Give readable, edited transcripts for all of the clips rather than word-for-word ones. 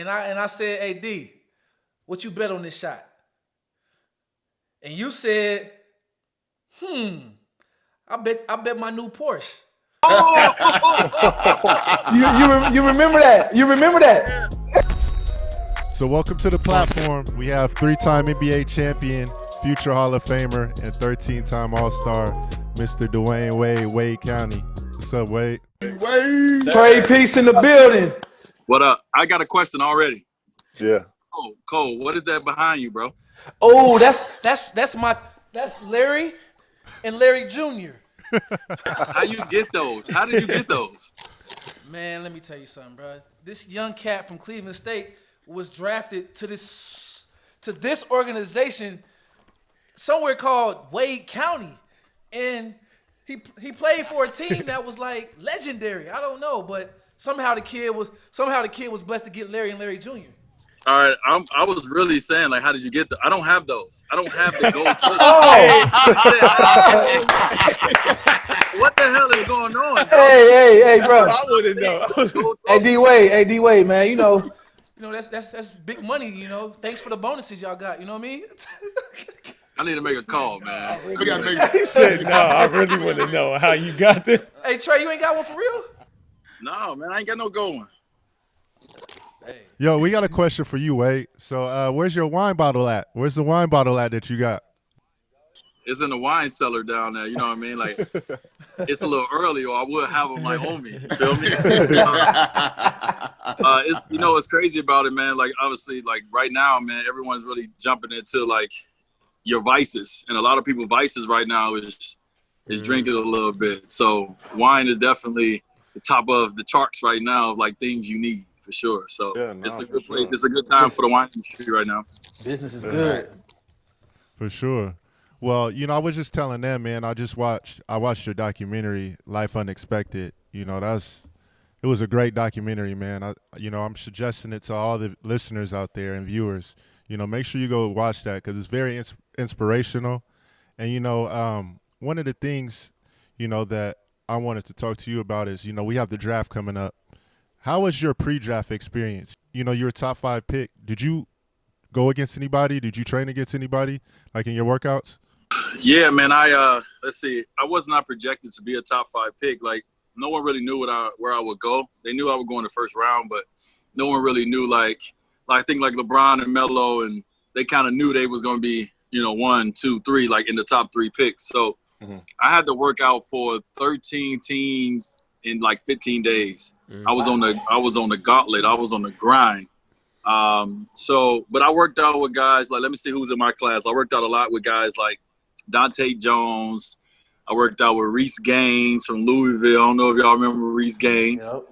and I said, "Hey D, what you bet on this shot?" And you said, I bet my new Porsche. You remember that? You remember that? So welcome to the platform. We have 3-time NBA champion, future Hall of Famer, and 13-time All-Star, Mr. Dwyane Wade, Wade County. What's up, Wade? Trade Peace in the building. What up? I got a question already. Yeah. Oh, Cole, what is that behind you, bro? Oh, that's Larry and Larry Jr. How you get those? How did you get those? Man, let me tell you something, bro. This young cat from Cleveland State was drafted to this organization somewhere called Wade County, and he played for a team that was like legendary. I don't know, but somehow the kid was blessed to get Larry and Larry Jr. All right, I was really saying, like, how did you get I don't have those. I don't have the gold. What the hell is going on? Hey, bro. I wouldn't know. Hey, D Wade, man. You know that's big money. You know, thanks for the bonuses y'all got. You know what I mean? I need to make a call, man. We gotta make. He said, "No, I really want to know how you got this." Hey Trey, you ain't got one for real? No, man, I ain't got no gold one. Hey. Yo, we got a question for you, Wade. So where's your wine bottle at? Where's the wine bottle at that you got? It's in the wine cellar down there. You know what I mean? Like, it's a little early, or I would have them like on me. You feel me? It's crazy about it, man. Like, obviously, like right now, man, everyone's really jumping into like your vices, and a lot of people's vices right now is drinking a little bit. So wine is definitely the top of the charts right now of like things you need for sure. So it's a good place. It's a good time for the wine industry right now. business is good. For sure. Well, I was just telling them, man, I watched your documentary, Life Unexpected. It was a great documentary, man. I'm suggesting it to all the listeners out there and viewers. Make sure you go watch that because it's very inspirational. And, one of the things, that I wanted to talk to you about is, we have the draft coming up. How was your pre-draft experience? You're a top 5 pick. Did you go against anybody? Did you train against anybody, like in your workouts? Yeah, man. Let's see. I was not projected to be a top 5 pick. Like, no one really knew where I would go. They knew I would go in the first round, but no one really knew. I think like LeBron and Melo, and they kind of knew they was going to be, 1, 2, 3, like in the top 3 picks. So I had to work out for 13 teams in like 15 days. I was on the gauntlet. I was on the grind. But I worked out with guys like, let me see who's in my class. I worked out a lot with guys like Dante Jones. I worked out with Reese Gaines from Louisville. I don't know if y'all remember Reese Gaines. Yep.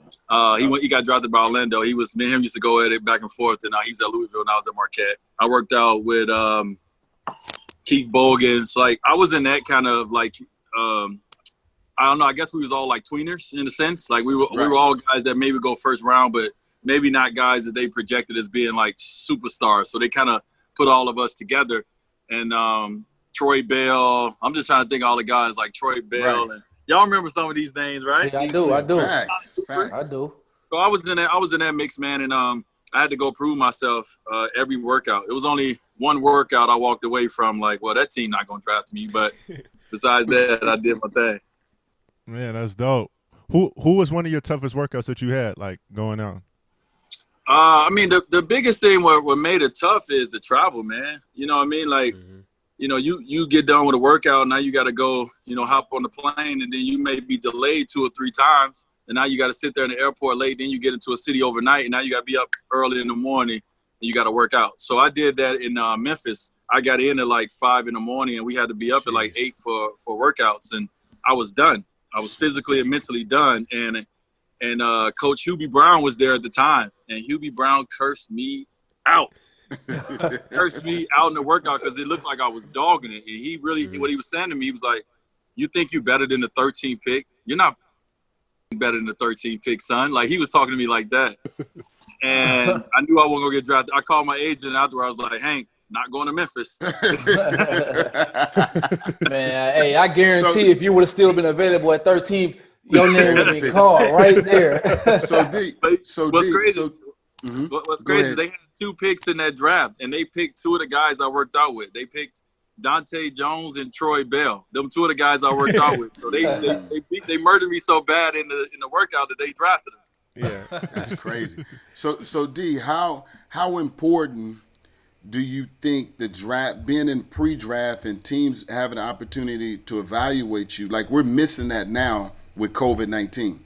He got drafted by Orlando. Me and him used to go at it back and forth, and he's at Louisville and I was at Marquette. I worked out with Keith Bogans. Like, I was in that kind of like I don't know, I guess we was all like tweeners in a sense. Like we were all guys that maybe go first round, but maybe not guys that they projected as being like superstars. So they kind of put all of us together. And Troy Bell, I'm just trying to think of all the guys like Troy Bell. Right. And y'all remember some of these names, right? Yeah, I do. Facts. I do. So I was in that mix, man. And I had to go prove myself every workout. It was only one workout I walked away from like, well, that team not going to draft me. But besides that, I did my thing. Man, that's dope. Who was one of your toughest workouts that you had, like, going on? I mean, the biggest thing what made it tough is the travel, man. You know what I mean? Like, you get done with a workout, now you got to go, hop on the plane, and then you may be delayed 2 or 3 times, and now you got to sit there in the airport late, then you get into a city overnight, and now you got to be up early in the morning, and you got to work out. So I did that in Memphis. I got in at like 5 in the morning, and we had to be up at like 8 for workouts, and I was done. I was physically and mentally done, and Coach Hubie Brown was there at the time, and Hubie Brown cursed me out. Cursed me out in the workout because it looked like I was dogging it. And he really, what he was saying to me, he was like, "You think you're better than the 13th pick? You're not better than the 13th pick, son." Like, he was talking to me like that, and I knew I wasn't gonna get drafted. I called my agent after. I was like, "Hank, not going to Memphis." Man, hey, I guarantee if you would have still been available at 13th, your name would have been called right there. So D, what's crazy? What's Go crazy ahead. is they had 2 picks in that draft, and they picked 2 of the guys I worked out with. They picked Dante Jones and Troy Bell. Them 2 of the guys I worked out with. So they murdered me so bad in the workout that they drafted them. Yeah. That's crazy. So D, how important do you think the draft, being in pre-draft and teams having an opportunity to evaluate you, like we're missing that now with COVID-19?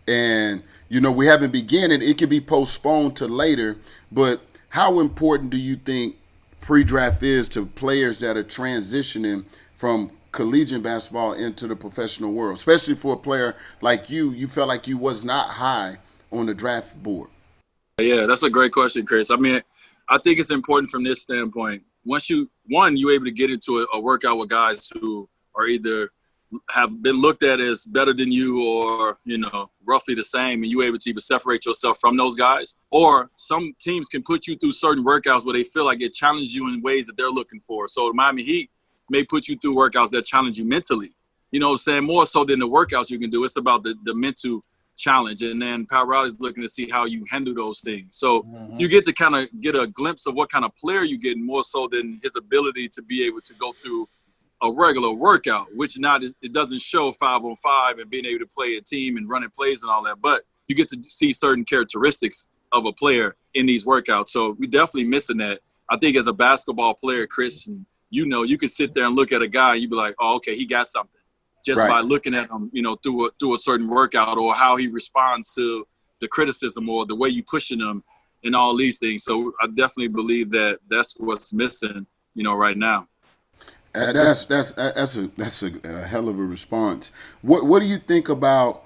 And, we haven't begun it. It could be postponed to later. But how important do you think pre-draft is to players that are transitioning from collegiate basketball into the professional world, especially for a player like you felt like you was not high on the draft board? Yeah, that's a great question, Chris. I mean, I think it's important from this standpoint. Once you're able to get into a workout with guys who are either have been looked at as better than you or, roughly the same, and you're able to even separate yourself from those guys. Or some teams can put you through certain workouts where they feel like it challenges you in ways that they're looking for. So the Miami Heat may put you through workouts that challenge you mentally. You know what I'm saying? More so than the workouts you can do. It's about the mental challenge. And then Pat Riley's looking to see how you handle those things. So you get to kind of get a glimpse of what kind of player you get, more so than his ability to be able to go through a regular workout, which it doesn't show 5-on-5 and being able to play a team and running plays and all that. But you get to see certain characteristics of a player in these workouts. So we definitely missing that. I think as a basketball player, Chris, you could sit there and look at a guy and you'd be like, oh, okay, he got something. Just by looking at him, through a certain workout, or how he responds to the criticism or the way you pushing him and all these things. So I definitely believe that that's what's missing, right now. That's a hell of a response. What do you think about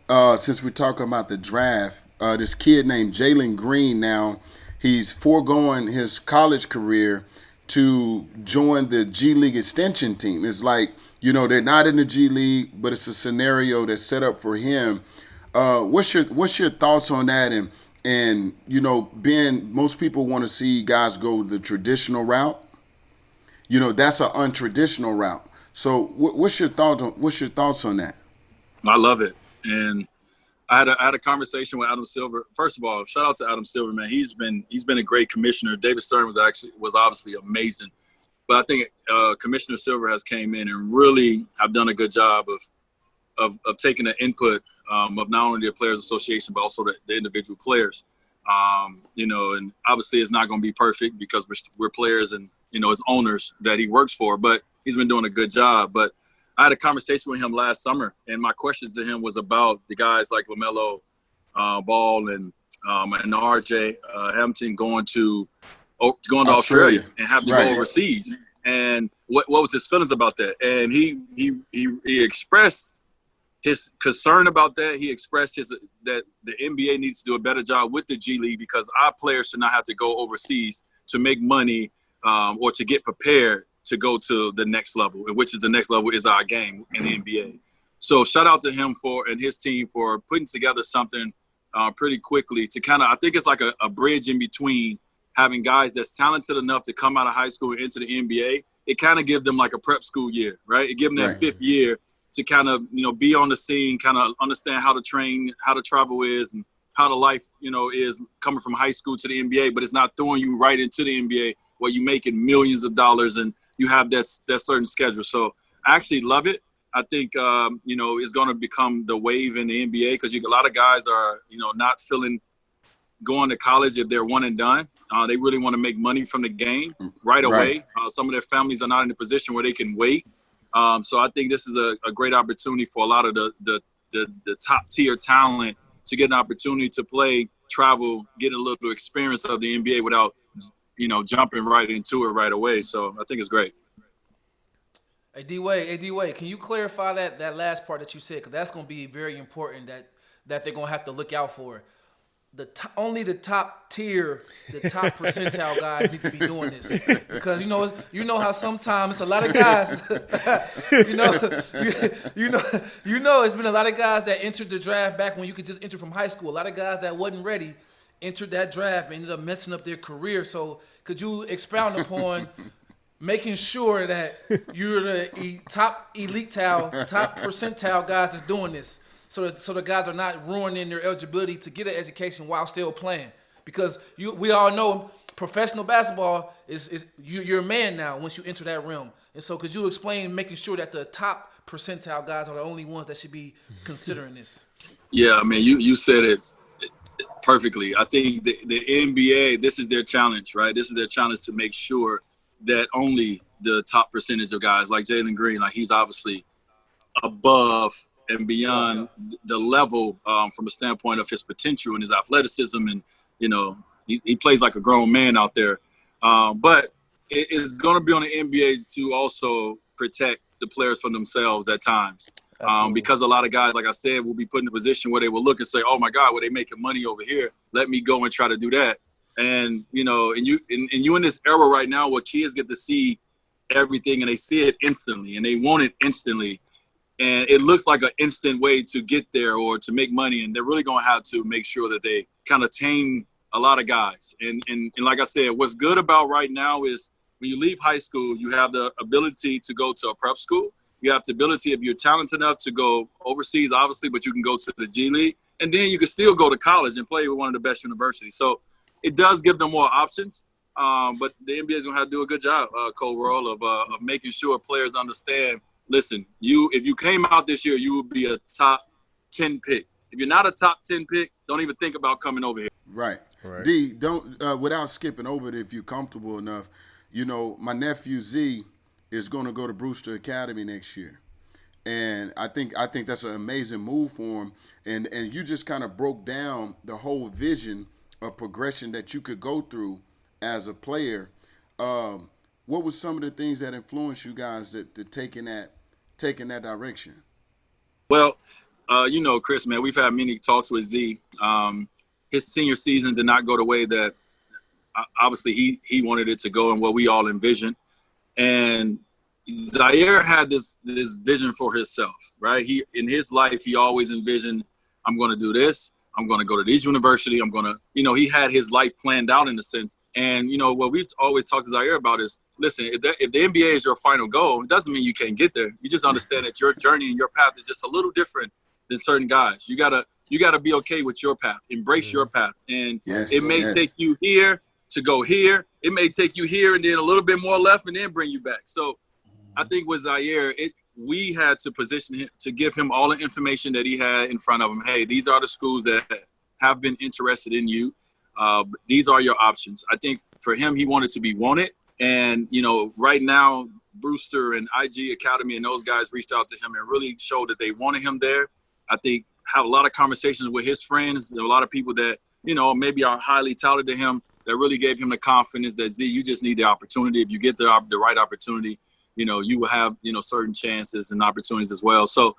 since we're talking about the draft? This kid named Jalen Green. Now he's foregoing his college career to join the G League extension team. It's like, they're not in the G League, but it's a scenario that's set up for him. What's your thoughts on that? And Ben, most people want to see guys go the traditional route. That's an untraditional route. So what's your thoughts on that? I love it. And I had a conversation with Adam Silver. First of all, shout out to Adam Silver, man. He's been a great commissioner. David Stern was obviously amazing. But I think Commissioner Silver has came in and really have done a good job of taking the input of not only the Players Association, but also the individual players. And obviously it's not going to be perfect because we're players and, as owners that he works for, but he's been doing a good job. But I had a conversation with him last summer, and my question to him was about the guys like LaMelo Ball and RJ Hampton going to Australia and have to go overseas. And what was his feelings about that? And he expressed his concern about that. He expressed that the NBA needs to do a better job with the G League because our players should not have to go overseas to make money or to get prepared to go to the next level, which is the next level is our game in the NBA. So shout out to him and his team for putting together something pretty quickly to kind of, I think it's like a bridge in between having guys that's talented enough to come out of high school and into the NBA. It kind of gives them like a prep school year, right? It gives them that fifth year to kind of, be on the scene, kind of understand how to train, how to travel is, and how the life, is coming from high school to the NBA, but it's not throwing you right into the NBA where you're making millions of dollars and you have that certain schedule. So I actually love it. I think, it's going to become the wave in the NBA because a lot of guys are, not feeling going to college if they're one and done. They really want to make money from the game right away. Some of their families are not in a position where they can wait. So I think this is a great opportunity for a lot of the top tier talent to get an opportunity to play, travel, get a little experience of the NBA without, jumping right into it right away. So I think it's great. Hey, D-Wade, can you clarify that last part that you said? Because that's going to be very important that they're going to have to look out for. Only the top tier, the top percentile guys need to be doing this because you know how sometimes a lot of guys, it's been a lot of guys that entered the draft back when you could just enter from high school. A lot of guys that wasn't ready entered that draft and ended up messing up their career. So could you expound upon making sure that you're the top percentile guys that's doing this? So the guys are not ruining their eligibility to get an education while still playing. because we all know professional basketball is you're a man now once you enter that realm. And so could you explain making sure that the top percentile guys are the only ones that should be considering this? Yeah, I mean, you said it perfectly. I think the NBA, this is their challenge, right? This is their challenge to make sure that only the top percentage of guys like Jalen Green, like he's obviously above and beyond the level from a standpoint of his potential and his athleticism. And, you know, he plays like a grown man out there. But it's going to be on the NBA to also protect the players from themselves at times. Because a lot of guys, like I said, will be put in a position where they will look and say, oh, my God, well, they making money over here. Let me go and try to do that. And, you know, and you in this era right now where kids get to see everything and they see it instantly and they want it instantly. And it looks like an instant way to get there or to make money. And they're really going to have to make sure that they kind of tame a lot of guys. And like I said, what's good about right now is when you leave high school, you have the ability to go to a prep school. You have the ability, if you're talented enough, to go overseas, obviously, but you can go to the G League. And then you can still go to college and play with one of the best universities. So it does give them more options. But the NBA is going to have to do a good job, Cole Roll, of making sure players understand, listen, if you came out this year, you would be a top 10 pick. If you're not a top 10 pick, don't even think about coming over here. Right. D, don't without skipping over it, if you're comfortable enough, you know, my nephew Z is going to go to Brewster Academy next year. And I think that's an amazing move for him. And you just kind of broke down the whole vision of progression that you could go through as a player. What was some of the things that influenced you guys to taking that direction? Well, you know, Chris, man, we've had many talks with Z. His senior season did not go the way that obviously he wanted it to go and what we all envisioned. And Zaire had this vision for himself, right? In his life, he always envisioned, I'm going to do this. I'm going to go to this university. I'm going to, you know, he had his life planned out in a sense. And, you know, what we've always talked to Zaire about is, listen, if the NBA is your final goal, it doesn't mean you can't get there. You just understand that your journey and your path is just a little different than certain guys. You gotta be okay with your path. Embrace your path. And it may take you here to go here. It may take you here and then a little bit more left and then bring you back. So I think with Zaire, we had to position him to give him all the information that he had in front of him. Hey, these are the schools that have been interested in you. These are your options. I think for him, he wanted to be wanted. And, you know, right now, Brewster and IG Academy and those guys reached out to him and really showed that they wanted him there. I think have a lot of conversations with his friends, a lot of people that, you know, maybe are highly touted to him that really gave him the confidence that, Z, you just need the opportunity. If you get the right opportunity, you know, you will have, you know, certain chances and opportunities as well. So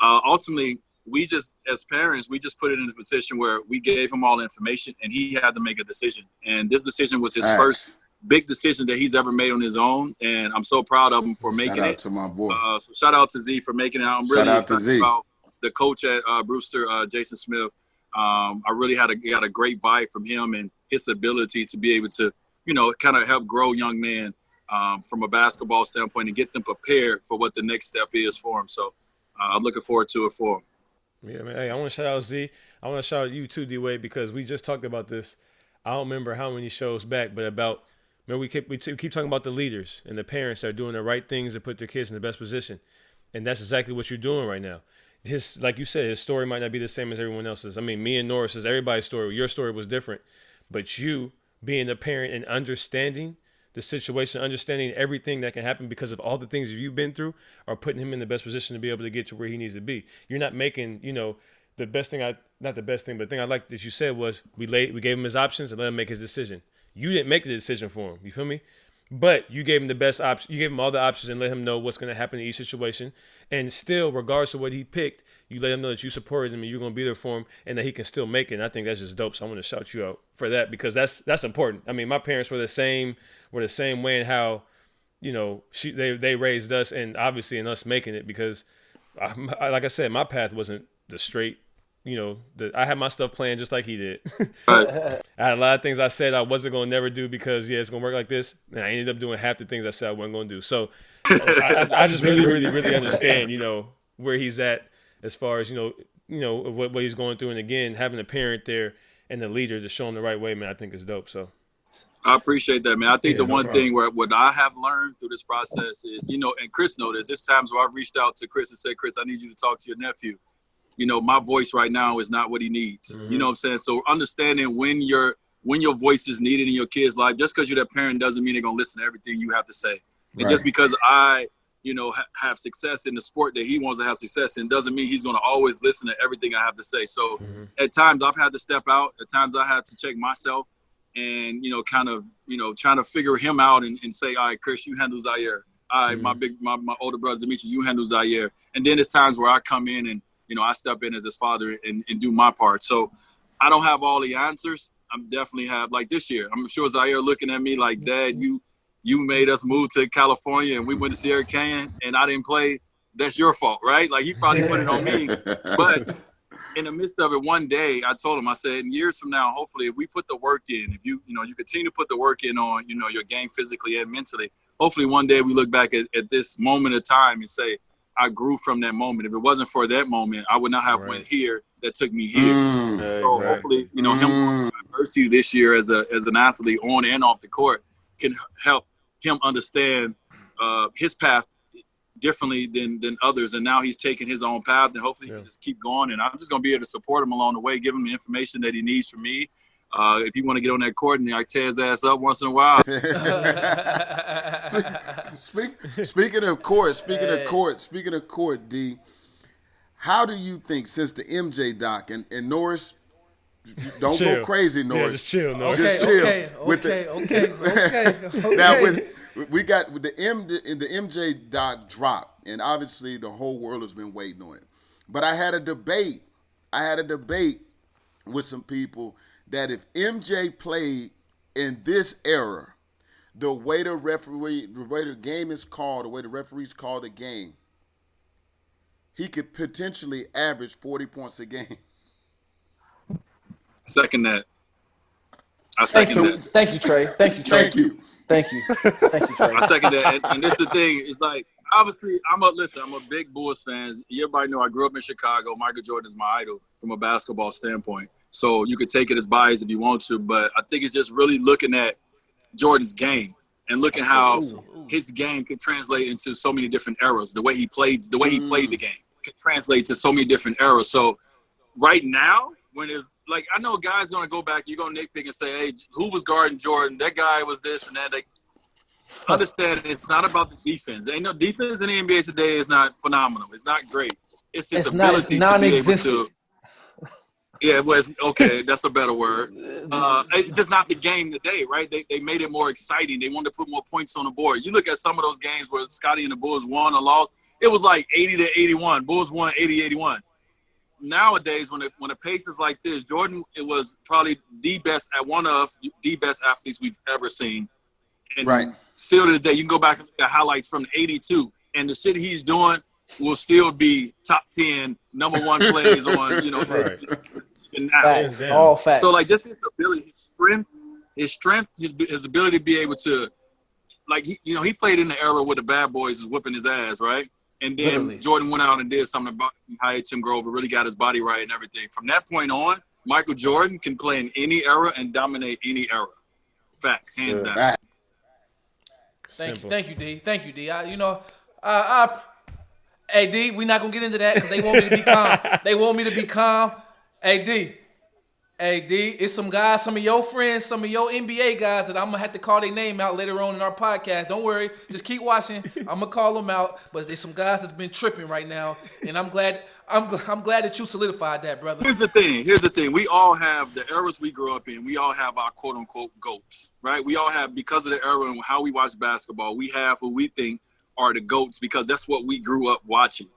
ultimately, we just, as parents, we just put it in a position where we gave him all the information and he had to make a decision. And this decision was his first big decision that he's ever made on his own. And I'm so proud of him for making it. Shout out to my boy. So shout out to Z for making it. I'm really excited about the coach at Brewster, Jason Smith. I really got a great vibe from him and his ability to be able to, you know, kind of help grow young men from a basketball standpoint and get them prepared for what the next step is for them. So I'm looking forward to it for them. Yeah, man. Hey, I want to shout out Z. I want to shout out you too, D-Wade, because we just talked about this. I don't remember how many shows back, but we keep talking about the leaders and the parents that are doing the right things to put their kids in the best position. And that's exactly what you're doing right now. Like you said, his story might not be the same as everyone else's. I mean, me and Norris's, everybody's story, your story was different. But you being a parent and understanding the situation, understanding everything that can happen because of all the things you've been through are putting him in the best position to be able to get to where he needs to be. You're not making, you know, the thing I like that you said was we gave him his options and let him make his decision. You didn't make the decision for him. You feel me? But you gave him the best option. You gave him all the options and let him know what's going to happen in each situation. And still, regardless of what he picked, you let him know that you supported him and you're going to be there for him and that he can still make it. And I think that's just dope. So I want to shout you out for that because that's important. I mean, my parents were the same way in how, you know, they raised us and obviously in us making it because, like I said, my path wasn't the straight. You know, I had my stuff planned just like he did. I had a lot of things I said I wasn't going to never do because, it's going to work like this. And I ended up doing half the things I said I wasn't going to do. So I just really, really, really understand, you know, where he's at as far as, you know what he's going through. And again, having a parent there and the leader to show them the right way, man, I think is dope. So I appreciate that, man. I think the no one problem. thing what I have learned through this process is, and Chris knows there's times where I've reached out to Chris and said, Chris, I need you to talk to your nephew. My voice right now is not what he needs. You know what I'm saying? So understanding when your voice is needed in your kid's life, just because you're that parent doesn't mean they're going to listen to everything you have to say. And just because I, have success in the sport that he wants to have success in doesn't mean he's going to always listen to everything I have to say. So at times I've had to step out. At times I had to check myself and, kind of, trying to figure him out and say, all right, Chris, you handle Zaire. All right, my older brother, Dimitri, you handle Zaire. And then there's times where I come in and, I step in as his father and do my part. So I don't have all the answers. I definitely have, like this year, I'm sure Zaire looking at me like, Dad, you made us move to California and we went to Sierra Canyon and I didn't play. That's your fault, right? Like he probably put it on me. But in the midst of it, one day I told him, I said, years from now, hopefully if we put the work in, if you continue to put the work in on, your game physically and mentally, hopefully one day we look back at this moment of time and say, I grew from that moment. If it wasn't for that moment, I would not have went here that took me here. So hopefully, him going to adversity this year as an athlete on and off the court can help him understand his path differently than others. And now he's taking his own path and hopefully he can just keep going. And I'm just going to be able to support him along the way, give him the information that he needs from me. If you want to get on that court and I tear his ass up once in a while. Speaking of court, D, how do you think, since the MJ doc and Norris, don't go crazy, Norris. Yeah, just chill, Norris. Okay. Now, Okay. we got the MJ doc drop, and obviously the whole world has been waiting on it. But I had a debate with some people that if MJ played in this era, the way the game is called, the way the referees call the game, he could potentially average 40 points a game. Second that. I second that. Thank you, Trey. Thank you, Trey. Thank you, Trey. I second that. And this is the thing. It's like, obviously, I'm a big Bulls fan. Everybody know I grew up in Chicago. Michael Jordan is my idol from a basketball standpoint. So you could take it as bias if you want to, but I think it's just really looking at Jordan's game and looking how his game can translate into so many different eras. The way he played the game can translate to so many different eras. So right now, when it's like, I know guys going to go back, you're going to nitpick and say, hey, who was guarding Jordan? That guy was this and that. They understand it's not about the defense. Ain't no defense in the NBA today is not phenomenal. It's not great. It's his ability to be able to. Yeah, it was okay. That's a better word. It's just not the game today, right? They made it more exciting. They wanted to put more points on the board. You look at some of those games where Scottie and the Bulls won or lost. It was like 80-81. Bulls won 80-81. Nowadays, when a Patriots like this, Jordan, it was probably one of the best athletes we've ever seen. And still to this day, you can go back and look at highlights from '82, and the shit he's doing will still be top 10, number 1 plays on, Facts. All facts. So, like, just his ability, his strength, his ability to be able to, like, he played in the era where the bad boys was whipping his ass, right? And then Literally. Jordan went out and did something about it. He hired Tim Grover, really got his body right and everything. From that point on, Michael Jordan can play in any era and dominate any era. Facts, hands down. Thank you, D. Thank you, D. Hey, D, we not going to get into that because they want me to be calm. Hey, D, it's some guys, some of your friends, some of your NBA guys that I'm going to have to call their name out later on in our podcast. Don't worry. Just keep watching. I'm going to call them out. But there's some guys that's been tripping right now, and I'm glad that you solidified that, brother. Here's the thing. We all have the eras we grew up in. We all have our quote-unquote GOATs, right? We all have, because of the era and how we watch basketball, we have who we think are the GOATs because that's what we grew up watching.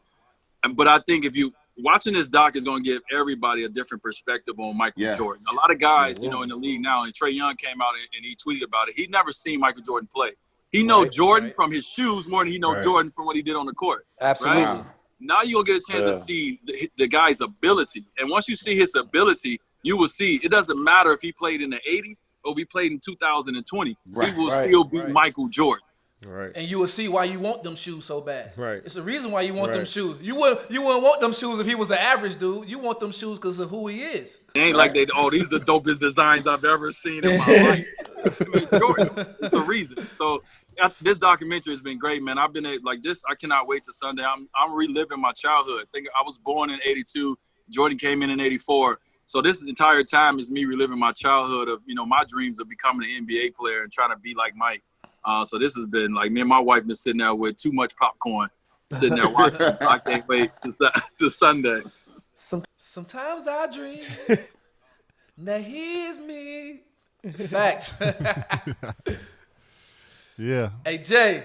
But I think if you watching this doc is going to give everybody a different perspective on Michael Jordan. A lot of guys, in the league now, and Trae Young came out and he tweeted about it. He'd never seen Michael Jordan play. He knows Jordan from his shoes more than he knows Jordan from what he did on the court. Absolutely. Right? Now you'll get a chance to see the guy's ability. And once you see his ability, you will see it doesn't matter if he played in the 80s or if he played in 2020. He will still be Michael Jordan. Right. And you will see why you want them shoes so bad. Right. It's the reason why you want them Right. shoes. You wouldn't want them shoes if he was the average dude. You want them shoes because of who he is. It ain't like these the dopest designs I've ever seen in my life. I mean, Jordan, it's a reason. So this documentary has been great, man. I've been like this. I cannot wait till Sunday. I'm reliving my childhood. I was born in '82. Jordan came in '84. So this entire time is me reliving my childhood of, my dreams of becoming an NBA player and trying to be like Mike. So this has been like me and my wife been sitting there with too much popcorn, sitting there watching. I can't wait to Sunday. Sometimes I dream that he is me. Facts. Yeah. Hey, Jay,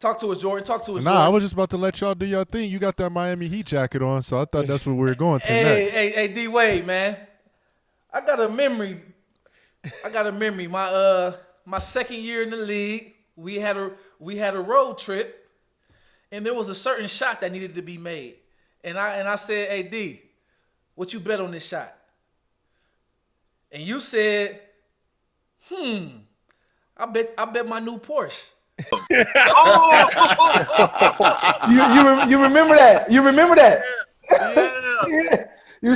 talk to us, Jordan. Talk to us, Nah, Jordan. I was just about to let y'all do your thing. You got that Miami Heat jacket on, so I thought that's what we were going to next. Hey, D Wade, man. I got a memory. My second year in the league, we had a road trip, and there was a certain shot that needed to be made. And I said, "Hey D, what you bet on this shot?" And you said, I bet my new Porsche. You remember that? You remember that? Yeah. You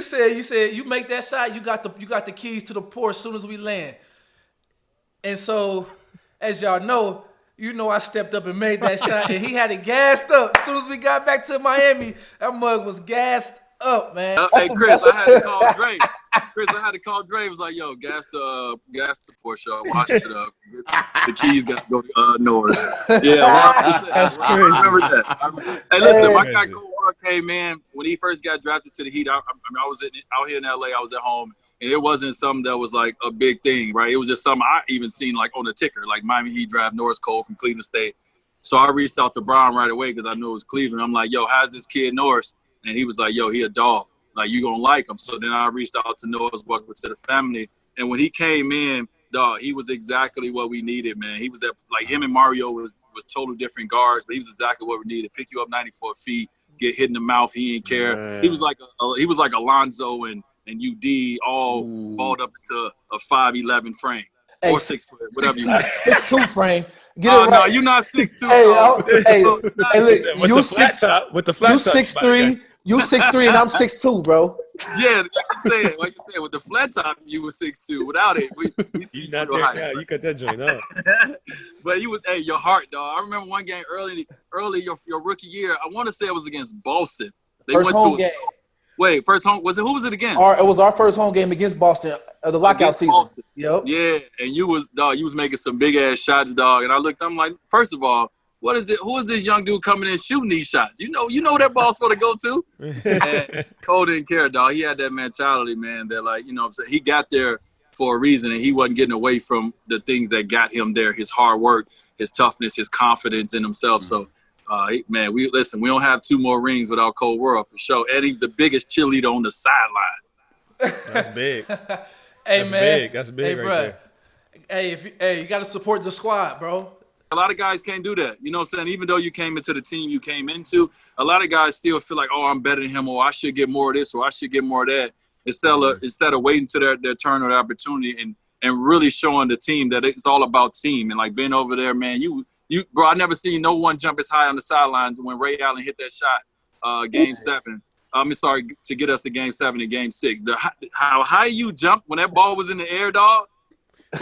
said you make that shot, you got the keys to the Porsche as soon as we land. And so, as y'all know, I stepped up and made that shot, and he had it gassed up. As soon as we got back to Miami, that mug was gassed up, man. Hey, Chris, I had to call Dre. It was like, yo, gas the Porsche, watch it up. The keys got to go to Norris. Yeah, 100%. I remember that. Hey, listen, my guy Cole came in when he first got drafted to the Heat. I was out here in LA. I was at home, and it wasn't something that was like a big thing, right? It was just something I even seen like on the ticker, like Miami Heat draft Norris Cole from Cleveland State. So I reached out to Brian right away because I knew it was Cleveland. I'm like, yo, how's this kid Norris? And he was like, yo, he a dog. Like, you going to like him. So then I reached out to Norris, welcome to the family. And when he came in, dog, he was exactly what we needed, man. He was like him and Mario was totally different guards, but he was exactly what we needed. Pick you up 94 feet, get hit in the mouth. He didn't care. Man. He was like Alonzo and UD all balled up into a 5'11" frame. Or 6 foot, whatever you say. 6'2" frame. Get it right. No, you're not 6'2". Hey, look, you 6'3". With the flat You top, 6'3". You 6'3" and I'm 6'2", bro. Yeah, like you said, with the flat top, you were 6'2". Without it, we see you not that guy. You cut that joint up. But your heart, dog. I remember one game early your rookie year. I want to say it was against Boston. First home game. Wait, first home was it? Who was it against? It was our first home game against Boston, the lockout season. Boston. Yep. Yeah, and you was making some big ass shots, dog. And I'm like, first of all, what is it? Who is this young dude coming in shooting these shots? You know that ball's supposed to go to. And Cole didn't care, dog. He had that mentality, man. That like, what I'm saying, he got there for a reason, and he wasn't getting away from the things that got him there. His hard work, his toughness, his confidence in himself. So. Man, we don't have 2 more rings without Cole World for sure. And he's the biggest cheerleader on the sideline. That's big. That's big right there. You got to support the squad, bro. A lot of guys can't do that. You know what I'm saying? Even though you came into the team you came into, a lot of guys still feel like, oh, I'm better than him, or I should get more of this, or I should get more of that. Instead of waiting to their turn or their opportunity and really showing the team that it's all about team. And like being over there, man, bro, I never seen no one jump as high on the sidelines when Ray Allen hit that shot, Game 7. To get us to Game 7 and Game 6. How high you jumped when that ball was in the air, dog.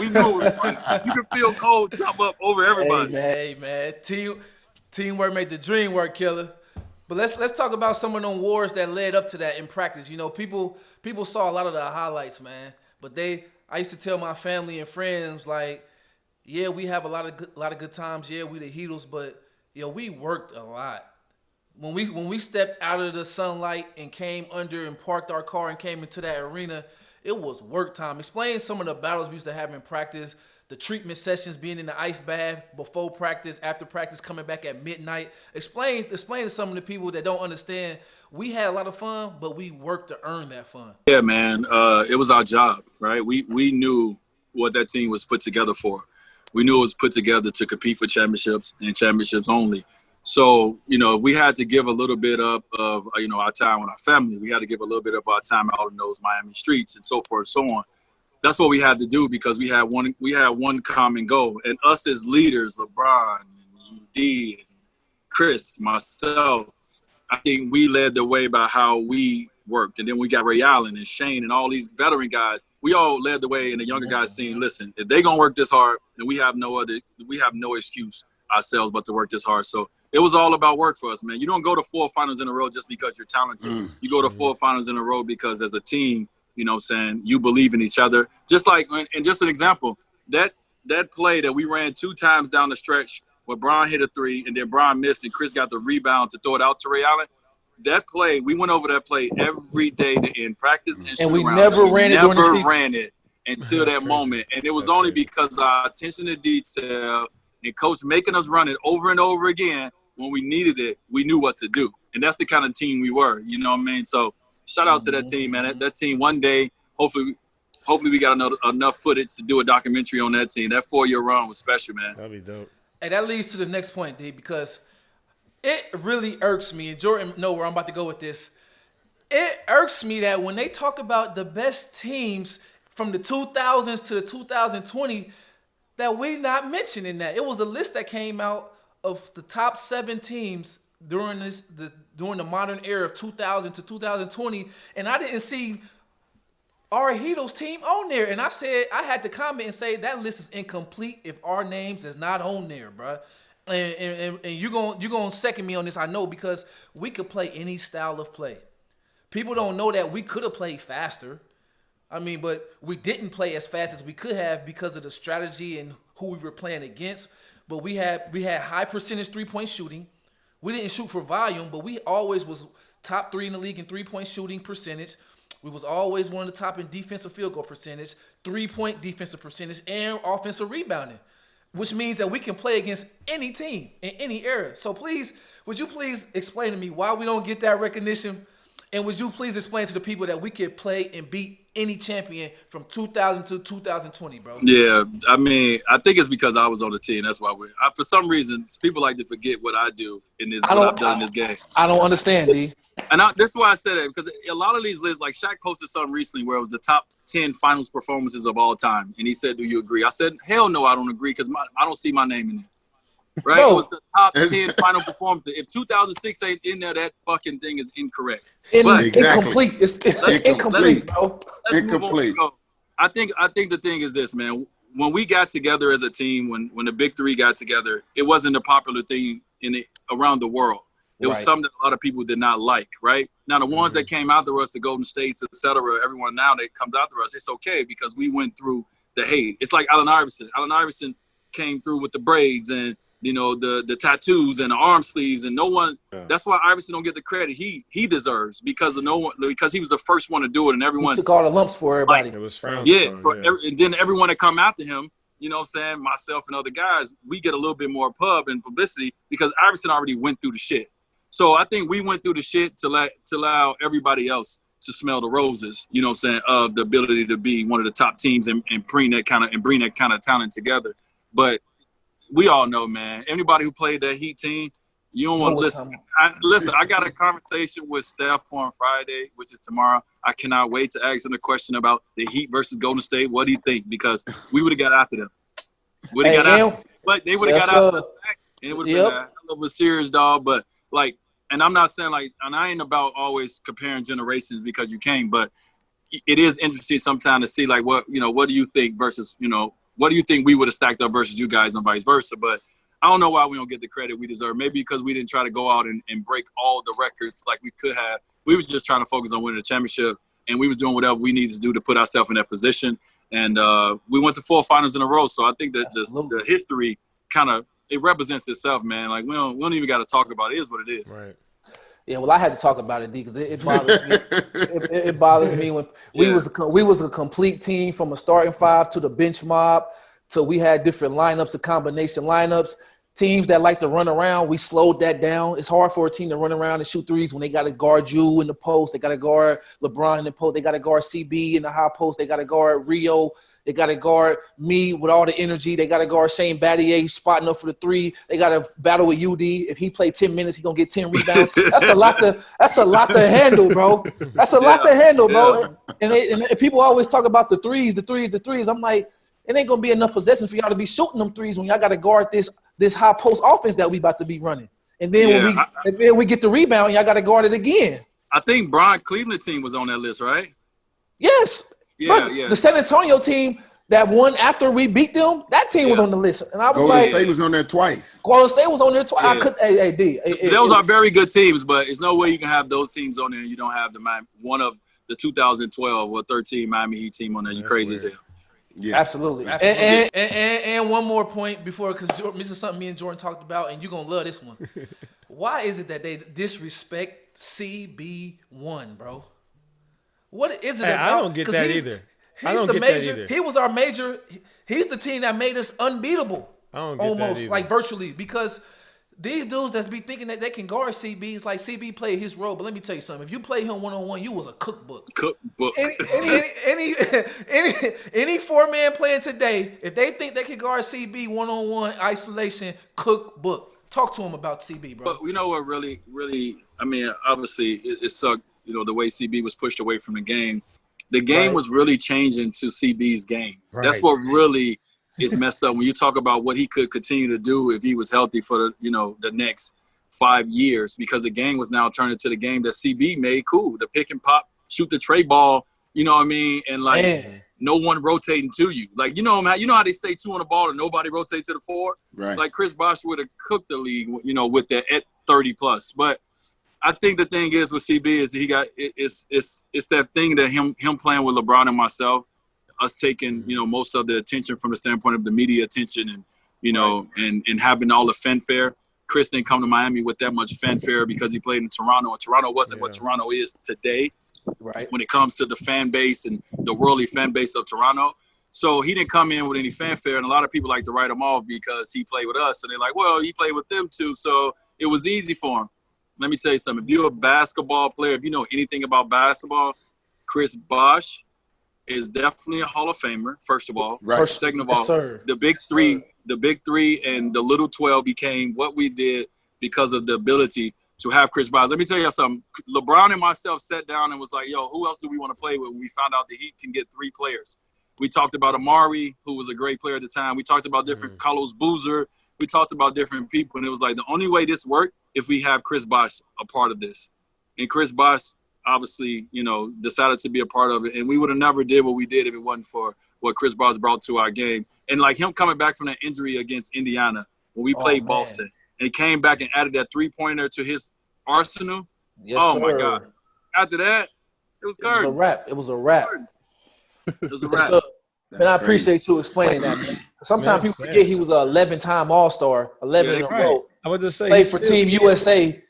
We knew it was funny. You could feel Cole jump up over everybody. Hey man, teamwork made the dream work, killer. But let's talk about some of them wars that led up to that in practice. People saw a lot of the highlights, man. But I used to tell my family and friends like, yeah, we have a lot of good times. Yeah, we the Heatles, but we worked a lot. When we stepped out of the sunlight and came under and parked our car and came into that arena, it was work time. Explain some of the battles we used to have in practice, the treatment sessions, being in the ice bath before practice, after practice, coming back at midnight. Explain to some of the people that don't understand. We had a lot of fun, but we worked to earn that fun. Yeah, man. It was our job, right? We knew what that team was put together for. We knew it was put together to compete for championships and championships only. So, if we had to give a little bit up of, our time with our family, we had to give a little bit of our time out in those Miami streets and so forth and so on. that's what we had to do because we had one common goal. And us as leaders, LeBron, D, Chris, myself, I think we led the way by how we worked. And then we got Ray Allen and Shane and all these veteran guys. We all led the way, and the younger guys saying, listen, if they're going to work this hard, then we have no excuse ourselves but to work this hard. So it was all about work for us, man. You don't go to 4 finals in a row just because you're talented. You go to 4 finals in a row because as a team, you know what I'm saying, you believe in each other. Just like, and just an example, that play that we ran 2 times down the stretch where Bron hit a 3 and then Bron missed and Chris got the rebound to throw it out to Ray Allen. That play, we went over that play every day in practice and we never ran it during the season. Ran it until that moment. And it was only because our attention to detail and coach making us run it over and over again when we needed it, we knew what to do. And that's the kind of team we were, you know what I mean? So shout out to that team, man. That team one day, hopefully we got enough footage to do a documentary on that team. That 4-year run was special, man. That'd be dope. Hey, that leads to the next point, D, because it really irks me, and Jordan know where I'm about to go with this. It irks me that when they talk about the best teams from the 2000s to the 2020, that we're not mentioning that. It was a list that came out of the top 7 teams during the modern era of 2000 to 2020, and I didn't see our Heatles team on there. And I said I had to comment and say that list is incomplete if our names is not on there, bro. And you're gonna second me on this, I know, because we could play any style of play. People don't know that we could have played faster. I mean, but we didn't play as fast as we could have because of the strategy and who we were playing against. But we had high percentage 3-point shooting. We didn't shoot for volume, but we always was top 3 in the league in 3-point shooting percentage. We was always one of the top in defensive field goal percentage, 3-point defensive percentage, and offensive rebounding, which means that we can play against any team in any era. So please, would you please explain to me why we don't get that recognition? And would you please explain to the people that we could play and beat any champion from 2000 to 2020, bro? Yeah, I mean, I think it's because I was on the team. That's why for some reasons, people like to forget what I do in this. What I've done in this game. I don't understand, D. And that's why I said it, because a lot of these lists, like Shaq posted something recently where it was the top 10 finals performances of all time. And he said, do you agree? I said, hell no, I don't agree, because I don't see my name in there. Right? Bro. It was the top 10 final performances. If 2006 ain't in there, that fucking thing is incorrect. Incomplete. It's incomplete, bro. Incomplete. I think the thing is this, man. When we got together as a team, when the big 3 got together, it wasn't a popular thing around the world. It was something that a lot of people did not like, right? Now, the ones that came out to us, the Golden States, et cetera, everyone now that comes out to us, it's okay because we went through the hate. It's like Allen Iverson. Allen Iverson came through with the braids and, you know, the tattoos and the arm sleeves, and no one. Yeah. That's why Iverson don't get the credit he deserves because he was the first one to do it, and everyone he took all the lumps for everybody. It was frowned upon, and then everyone that come after him, you know what I'm saying, myself and other guys, we get a little bit more pub and publicity because Iverson already went through the shit. So I think we went through the shit to allow everybody else to smell the roses, you know what I'm saying, of the ability to be one of the top teams and bring that kind of talent together. But we all know, man, anybody who played that Heat team, you don't want to listen. I got a conversation with Steph on Friday, which is tomorrow. I cannot wait to ask him a question about the Heat versus Golden State. What do you think? Because we would have got after them. But they would have got after us back, and it would have been a hell of a series, dog. But, like, and I'm not saying, like, and I ain't about always comparing generations because you can't, but it is interesting sometimes to see, like, what do you think versus, what do you think we would have stacked up versus you guys and vice versa? But I don't know why we don't get the credit we deserve. Maybe because we didn't try to go out and break all the records like we could have. We was just trying to focus on winning the championship, and we was doing whatever we needed to do to put ourselves in that position. And we went to 4 finals in a row. So I think that the history kind of it represents itself, man. Like we don't even got to talk about it. It is what it is. Right. Yeah, well, I had to talk about it, D, because it bothers me. It bothers me when we was a complete team from a starting 5 to the bench mob. So we had different lineups, the combination lineups. Teams that like to run around, we slowed that down. It's hard for a team to run around and shoot threes when they got to guard you in the post. They got to guard LeBron in the post. They got to guard CB in the high post. They got to guard Rio They got to guard me with all the energy. They got to guard Shane Battier spotting up for the three. They got to battle with UD. If he play 10 minutes, he gonna get 10 rebounds. That's a lot to handle, bro. That's a lot to handle, bro. And people always talk about the threes. I'm like, it ain't gonna be enough possessions for y'all to be shooting them threes when y'all got to guard this high post offense that we about to be running. And then when we get the rebound, y'all got to guard it again. I think Brian Cleveland team was on that list, right? Yes. Yeah. The San Antonio team that won after we beat them, that team was on the list. And I was Golden like, State was on there twice. Golden State was on there twice. I could, those are very good teams, but there's no way you can have those teams on there and you don't have one of the 2012 or 13 Miami Heat team on there. You crazy as hell. Yeah, absolutely. And one more point before, because this is something me and Jordan talked about, and you're going to love this one. Why is it that they disrespect CB1, bro? What is it about? I don't get that either. He was our major. He's the team that made us unbeatable. I don't get that either. Like virtually, because these dudes that's be thinking that they can guard CB, it's like CB played his role. But let me tell you something. If you play him one-on-one, you was a cookbook. Any four-man playing today, if they think they can guard CB one-on-one isolation, cookbook. Talk to him about CB, bro. But you know what really, I mean, obviously it sucked, the way CB was pushed away from the game. The game was really changing to CB's game. Right. That's what really is messed up when you talk about what he could continue to do if he was healthy for the next 5 years, because the game was now turning to the game that CB made cool. The pick and pop, shoot the tray ball, you know what I mean? And no one rotating to you. Like, you know how they stay two on the ball and nobody rotate to the four? Right. Like Chris Bosh would have cooked the league, with that at 30 plus. But I think the thing is with CB is it's that thing that him playing with LeBron and myself, us taking, most of the attention from the standpoint of the media attention and, and having all the fanfare. Chris didn't come to Miami with that much fanfare because he played in Toronto, and Toronto wasn't what Toronto is today. Right. When it comes to the fan base and the worldly fan base of Toronto. So he didn't come in with any fanfare, and a lot of people like to write him off because he played with us. And they're like, well, he played with them too, so it was easy for him. Let me tell you something. If you're a basketball player, if you know anything about basketball, Chris Bosh is definitely a Hall of Famer, first of all. Right. Second of all, the big three and the little 12 became what we did because of the ability to have Chris Bosh. Let me tell you something. LeBron and myself sat down and was like, yo, who else do we want to play with? When we found out the Heat can get 3 players. We talked about Amari, who was a great player at the time. We talked about different Carlos Boozer. We talked about different people. And it was like the only way this worked if we have Chris Bosh a part of this. And Chris Bosh obviously, decided to be a part of it. And we would have never did what we did if it wasn't for what Chris Bosh brought to our game. And like him coming back from that injury against Indiana when we played Boston. And he came back and added that 3-pointer to his arsenal. Yes, sir. My God. After that, it was curtain. It was a wrap. Man, I appreciate you explaining that, man. Sometimes people forget he was an 11-time All-Star, 11 in a row. I would just say played for Team USA.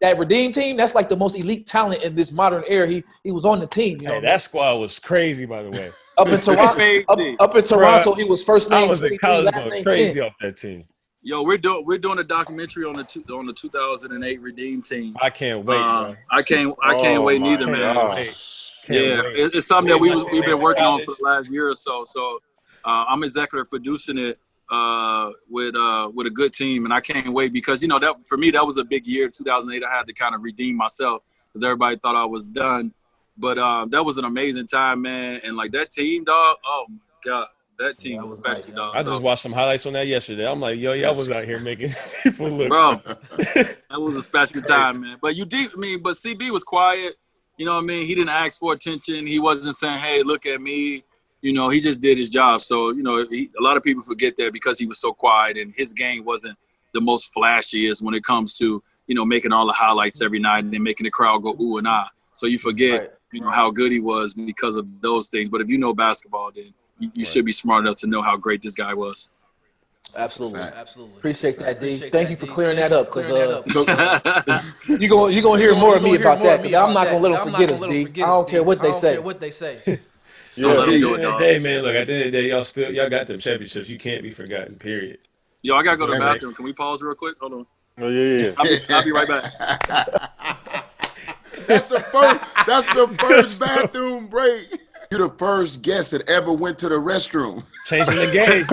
That Redeem team, that's like the most elite talent in this modern era. He was on the team. That squad was crazy, by the way. Up in Toronto, he was first name. I was in college going crazy off that team. Yo, we're doing a documentary on the 2008 Redeem team. I can't wait, bro. I can't wait neither, man. It's something that we've been working on for the last year or so. So I'm executive producing it with a good team, and I can't wait because that for me that was a big year. 2008, I had to kind of redeem myself because everybody thought I was done, but that was an amazing time, man. And like that team, dog. Oh my God. That team was special, nice. Dog. I just watched some highlights on that yesterday. I'm like, yo, y'all was out here making people look. Bro, that was a special time, man. But but CB was quiet. You know what I mean? He didn't ask for attention. He wasn't saying, hey, look at me. He just did his job. So, a lot of people forget that because he was so quiet and his game wasn't the most flashiest when it comes to, making all the highlights every night and then making the crowd go ooh and ah. So you forget, how good he was because of those things. But if you know basketball, then you should be smart enough to know how great this guy was. Absolutely. Appreciate that, D. Thank you for clearing that up. Because you're gonna hear more of me about that. Because I'm not gonna let them forget us, D. I don't care what they say. At the end of the day, man. Look, at the end of the day, y'all got them championships. You can't be forgotten. Period. Yo, I gotta go to the bathroom. Can we pause real quick? Hold on. Oh yeah. I'll be right back. That's the first bathroom break. You're the first guest that ever went to the restroom. Changing the game.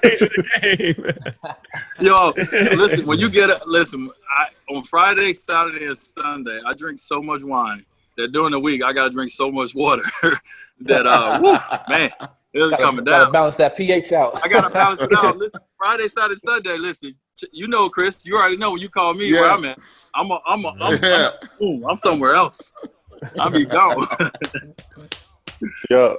Changing the game. Yo, listen, when you get on Friday, Saturday, and Sunday, I drink so much wine that during the week I gotta drink so much water that man, it's coming down. Gotta balance that pH out. I gotta balance it out. Listen, Friday, Saturday, Sunday. Listen, you know, Chris, you already know when you call me where I'm at. I'm somewhere else. I'll be gone. Yeah.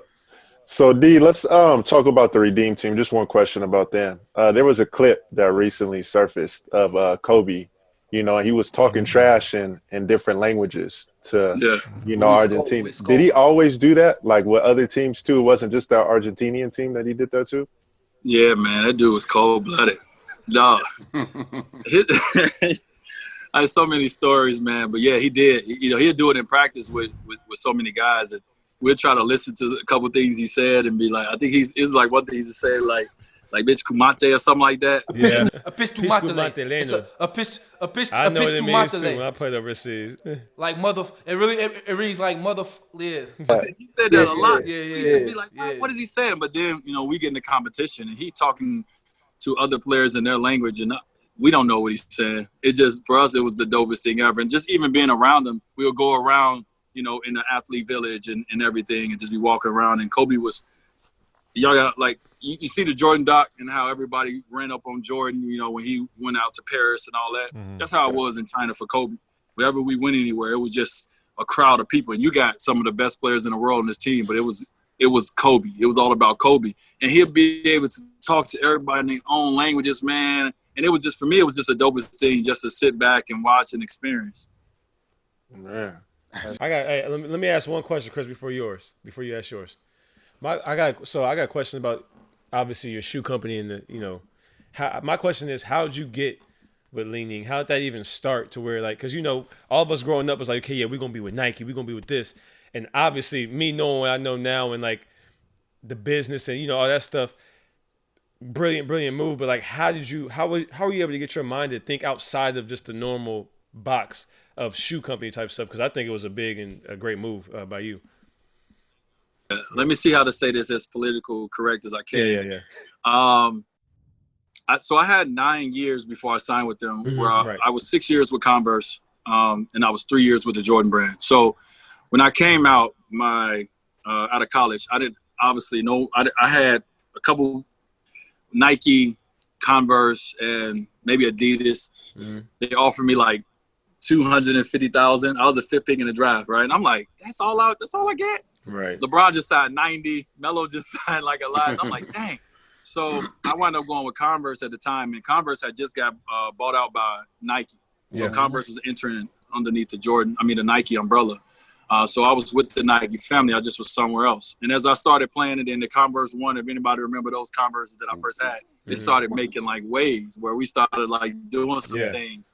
So D, let's talk about the Redeem team. Just one question about them. There was a clip that recently surfaced of Kobe. You know, he was talking trash in different languages to Argentina. Did he always do that? Like with other teams too? It wasn't just our Argentinian team that he did that to? Yeah, man, that dude was cold-blooded. Dog. I have so many stories, man. But yeah, he did. You know, he'd do it in practice with so many guys, and we'll try to listen to a couple things he said and be like, I think it's like one thing he just said like bitch kumate or something like that. Yeah. A pitch to matele. A pitch I know what to it means too when matele. I played overseas. Like it reads like mother. Yeah. He said that a lot. Yeah. He'd be like, what is he saying? But then, you know, we get in the competition and he talking to other players in their language and we don't know what he's saying. It just, for us, it was the dopest thing ever. And just even being around him, we'll go around, you know, in the athlete village and everything and just be walking around. And Kobe was, y'all got like, you see the Jordan doc and how everybody ran up on Jordan, you know, when he went out to Paris and all that. Mm-hmm. That's how it was in China for Kobe. Wherever we went anywhere, it was just a crowd of people. And you got some of the best players in the world in this team, but it was Kobe. It was all about Kobe. And he'll be able to talk to everybody in their own languages, man. And it was just, for me, it was just the dopest thing just to sit back and watch and experience. Man. Let me ask one question, Chris, before you ask yours. I got a question about obviously your shoe company and my question is, how did you get with Leaning? How did that even start to where, like, because, you know, all of us growing up was like, okay, yeah, we're going to be with Nike. We're going to be with this. And obviously me knowing what I know now and like the business and, you know, all that stuff, brilliant move. But like, how were you able to get your mind to think outside of just the normal box of shoe company type stuff? Because I think it was a big and a great move by you. Let me see how to say this as political correct as I can. Yeah. So I had 9 years before I signed with them, Mm-hmm, where right. I was 6 years with Converse, and I was 3 years with the Jordan brand. So when I came out out of college, I didn't obviously know. I had a couple Nike, Converse, and maybe Adidas. Mm-hmm. They offered me like $250,000. I was a fifth pick in the draft, right? And I'm like, that's all I get. Right. LeBron just signed 90. Melo just signed like a lot. I'm like, dang. So I wound up going with Converse at the time, and Converse had just got bought out by Nike. So Converse was entering underneath the Nike umbrella. So I was with the Nike family. I just was somewhere else. And as I started playing it in the Converse One, if anybody remember those Converses that I first had, they started making like waves where we started like doing some things.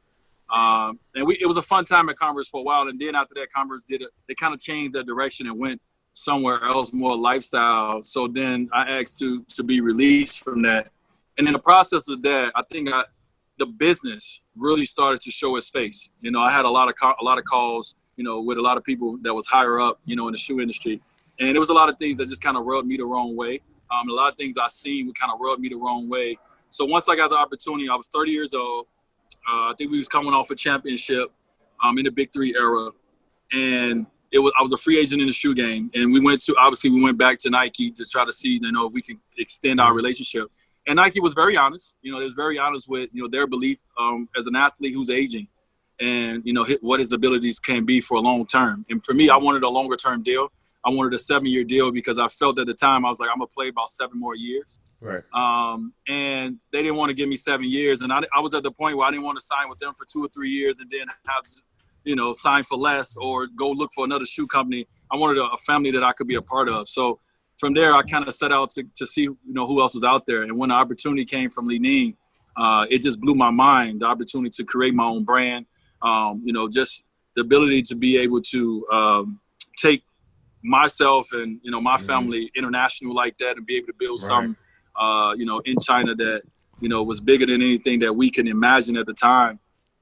And it was a fun time at Converse for a while. And then after that, Converse they kind of changed their direction and went somewhere else, more lifestyle. So then I asked to be released from that. And in the process of that, I think the business really started to show its face. You know, I had a lot of calls, you know, with a lot of people that was higher up, you know, in the shoe industry. And there was a lot of things that just kind of rubbed me the wrong way. A lot of things I seen would kind of rub me the wrong way. So once I got the opportunity, I was 30 years old. I think we was coming off a championship in the Big Three era. And I was a free agent in the shoe game. And we went back to Nike to try to see, you know, if we could extend our relationship. And Nike was very honest. You know, they was very honest with, you know, their belief as an athlete who's aging and, you know, what his abilities can be for a long term. And for me, I wanted a longer term deal. I wanted a 7-year deal because I felt at the time, I was like, I'm going to play about 7 more years. Right. And they didn't want to give me 7 years. And I was at the point where I didn't want to sign with them for 2 or 3 years and then have to, you know, sign for less or go look for another shoe company. I wanted a family that I could be a part of. So from there, I kind of set out to see, you know, who else was out there. And when the opportunity came from Li Ning, it just blew my mind, the opportunity to create my own brand, you know, just the ability to be able to take myself and, you know, my family international like that and be able to build something, you know, in China that, you know, was bigger than anything that we can imagine at the time.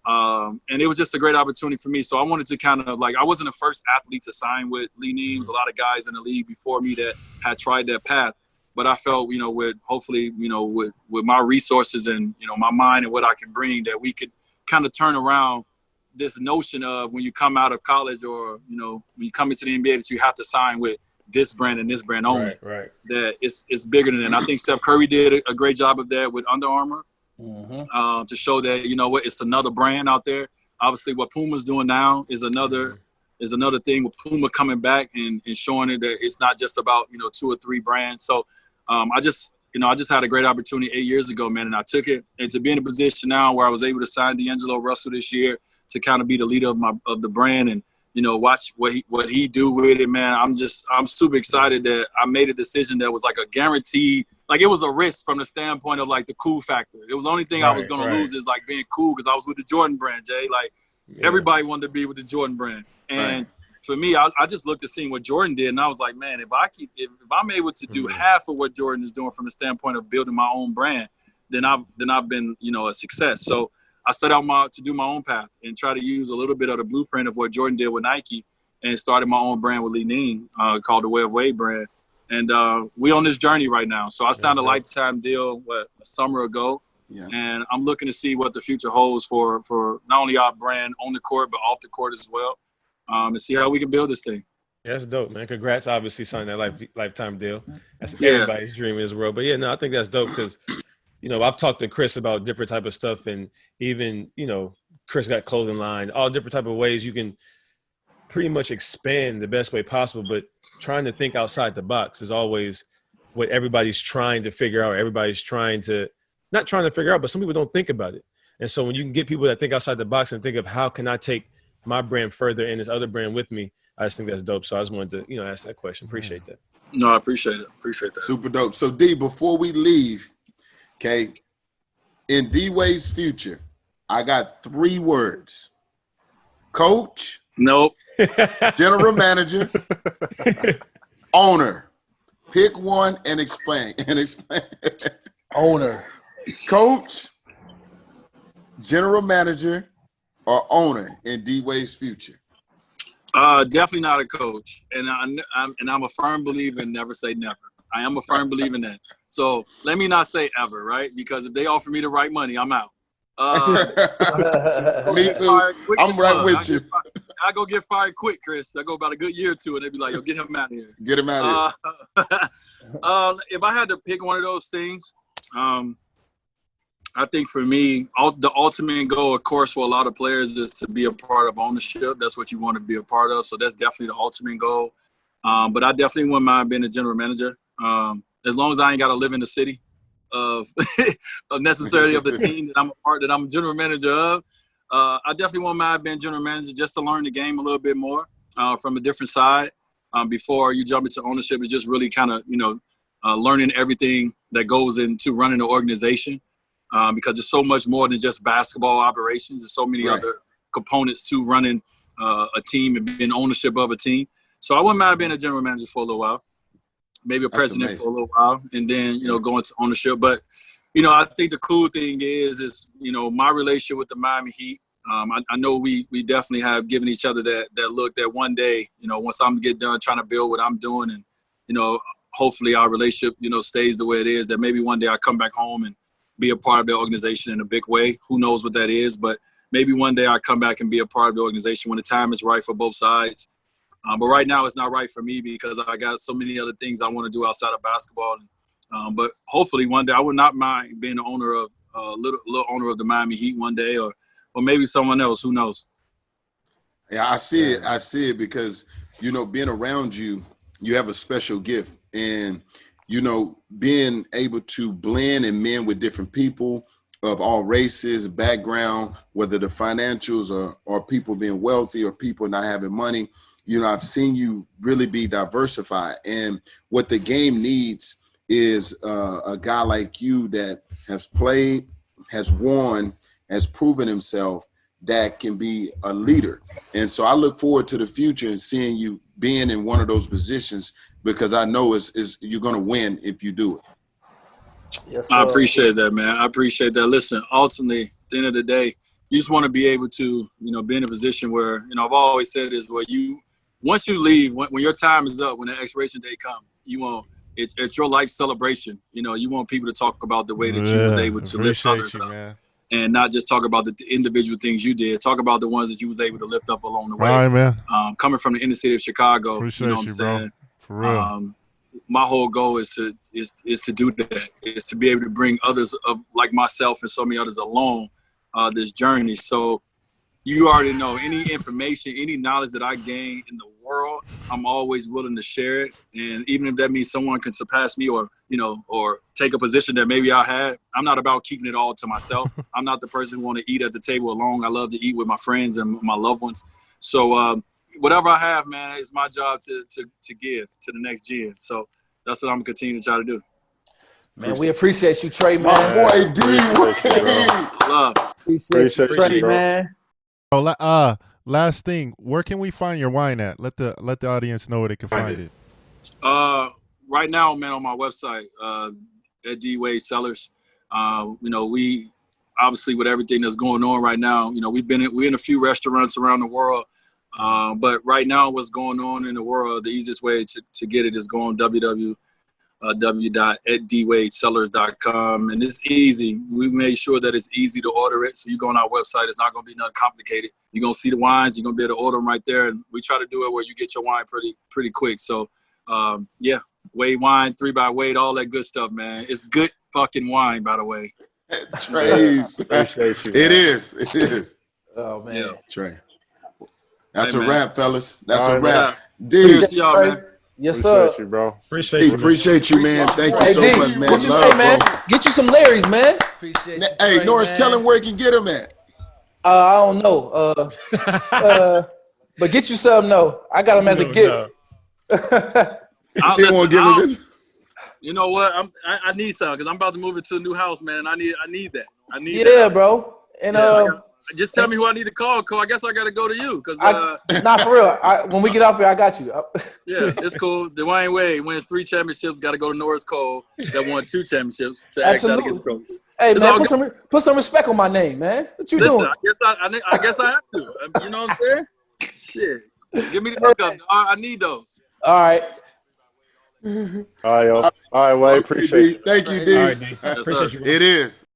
And it was just a great opportunity for me. So I wanted to kind of I wasn't the first athlete to sign with Lee Neem. There was a lot of guys in the league before me that had tried that path. But I felt, with hopefully, with my resources and, my mind and what I can bring, that we could kind of turn around this notion of when you come out of college or, when you come into the NBA that you have to sign with this brand and this brand only. Right. That it's bigger than that. And I think Steph Curry did a great job of that with Under Armour. To show that, it's another brand out there. Obviously, what Puma's doing now is another thing with Puma coming back and showing it that it's not just about, 2 or 3 brands. So I just had a great opportunity 8 years ago, man, and I took it. And to be in a position now where I was able to sign D'Angelo Russell this year to kind of be the leader of the brand and, watch what he do with it, man. I'm super excited that I made a decision that was like a guaranteed. Like, it was a risk from the standpoint of, the cool factor. It was the only thing I was going to lose is, being cool because I was with the Jordan brand, Jay. Everybody wanted to be with the Jordan brand. And for me, I just looked at seeing what Jordan did, and I was like, man, if I'm able to do half of what Jordan is doing from the standpoint of building my own brand, then I've been, a success. So I set out to do my own path and try to use a little bit of the blueprint of what Jordan did with Nike and started my own brand with Lee Neem called the Way of Wade brand. And we on this journey right now. So I signed a lifetime deal a summer ago. Yeah. And I'm looking to see what the future holds for not only our brand on the court, but off the court as well, and see how we can build this thing. That's dope, man. Congrats, obviously, signing that lifetime deal. That's everybody's dream in this world. But, I think that's dope because, I've talked to Chris about different type of stuff. And even, Chris got clothing line, all different type of ways you can pretty much expand the best way possible. But trying to think outside the box is always what everybody's trying to figure out. Everybody's not trying to figure out, but some people don't think about it. And so when you can get people that think outside the box and think of how can I take my brand further and this other brand with me, I just think that's dope. So I just wanted to, ask that question. Appreciate that. No, I appreciate it. Appreciate that. Super dope. So D, before we leave, okay, in D-Wade's future, I got 3 words. Coach. Nope. General manager. Owner. Pick one and explain. Owner. Coach, general manager, or owner in D-Wade's future? Definitely not a coach. And I'm a firm believer in never say never. I am a firm believer in that. So let me not say ever, right? Because if they offer me the right money, I'm out. Me too. I'm right with you. I go get fired quick, Chris. I go about a good year or 2, and they be like, yo, get him out of here. Get him out of here. If I had to pick one of those things, I think for me, the ultimate goal, of course, for a lot of players is to be a part of ownership. That's what you want to be a part of. So that's definitely the ultimate goal. But I definitely wouldn't mind being a general manager. As long as I ain't got to live in the city of necessarily of the team that I'm a part, that I'm a general manager of. I definitely won't mind being general manager just to learn the game a little bit more from a different side before you jump into ownership. It's just really kind of, learning everything that goes into running an organization because there's so much more than just basketball operations. There's so many other components to running a team and being ownership of a team. So I wouldn't mind being a general manager for a little while, maybe a president for a little while, and then, go into ownership. But, I think the cool thing is my relationship with the Miami Heat. I know we definitely have given each other that look that one day, once I'm get done trying to build what I'm doing and, hopefully our relationship, stays the way it is, that maybe one day I come back home and be a part of the organization in a big way. Who knows what that is, but maybe one day I come back and be a part of the organization when the time is right for both sides. But right now it's not right for me because I got so many other things I want to do outside of basketball. But hopefully one day I would not mind being the owner of little owner of the Miami Heat one day, or maybe someone else. Who knows? Yeah, I see it. I see it because being around you, you have a special gift, and being able to blend and mend with different people of all races, background, whether the financials or people being wealthy or people not having money. I've seen you really be diversified, and what the game needs is a guy like you that has played, has won, has proven himself, that can be a leader. And so I look forward to the future and seeing you being in one of those positions, because I know you're going to win if you do it. Yes, I appreciate that, man. I appreciate that. Listen, ultimately, at the end of the day, you just want to be able to, be in a position where, I've always said this, where once you leave, when your time is up, when the expiration date comes, it's your life celebration. You want people to talk about the way that you was able to lift others up. Man. And not just talk about the individual things you did. Talk about the ones that you was able to lift up along the way. All right, man. Coming from the inner city of Chicago, Appreciate you know what I'm saying? Bro. For real. My whole goal is to do that. Is to be able to bring others of like myself and so many others along this journey. So you already know any information, any knowledge that I gain in the world, I'm always willing to share it. And even if that means someone can surpass me or take a position that maybe I had, I'm not about keeping it all to myself. I'm not the person who want to eat at the table alone. I love to eat with my friends and my loved ones. So whatever I have, man, it's my job to give to the next gen. So that's what I'm going to continue to try to do. Man, we appreciate you, Trey, man. My boy, Dwyane. Love. Appreciate you, Trey, man. Oh, last thing, where can we find your wine at? Let the audience know where they can find it. Right now, man, on my website, at Dwyane Cellars. We obviously with everything that's going on right now, we're in a few restaurants around the world. But right now, what's going on in the world, the easiest way to get it is going www.dwyacellars.com, and it's easy. We made sure that it's easy to order it. So you go on our website, it's not going to be nothing complicated. You're going to see the wines, you're going to be able to order them right there, and we try to do it where you get your wine pretty quick. So, Wade Wine, 3 by Wade, all that good stuff, man. It's good fucking wine, by the way. Trey's. Appreciate you. It is. Oh, man. Yeah. Trey. That's Hey, a man. wrap, fellas. That's All a right, wrap. D's. Y'all, man. Yes, sir. Appreciate you, bro. Appreciate you, man. Thank Hey, you so D, much, man. get you, Love, hey, man, bro. get you some Larry's, man. Appreciate you. Hey, Trey, Norris, man. tell him where he can get them at. I don't know. But get you some, though. I got them as a gift. He won't give him this. You know what? I need some because I'm about to move into a new house, man. And I need that. I need Yeah, that. bro. And Just tell me who I need to call, Cole. I guess I got to go to you because not for real. When we get off here, I got you. yeah, it's cool. Dwyane Wade wins 3 championships. Got to go to Norris Cole that won 2 championships to act out against coach. Hey, It's man, all put some respect on my name, man. What you Listen, doing? I guess I have to. You know what I'm saying? Shit. Give me the hookup. I need those. All right. All right, yo. All right, Wade. Appreciate you. Thank you, D. All right, D. Yes, Appreciate sir. you, bro. It is.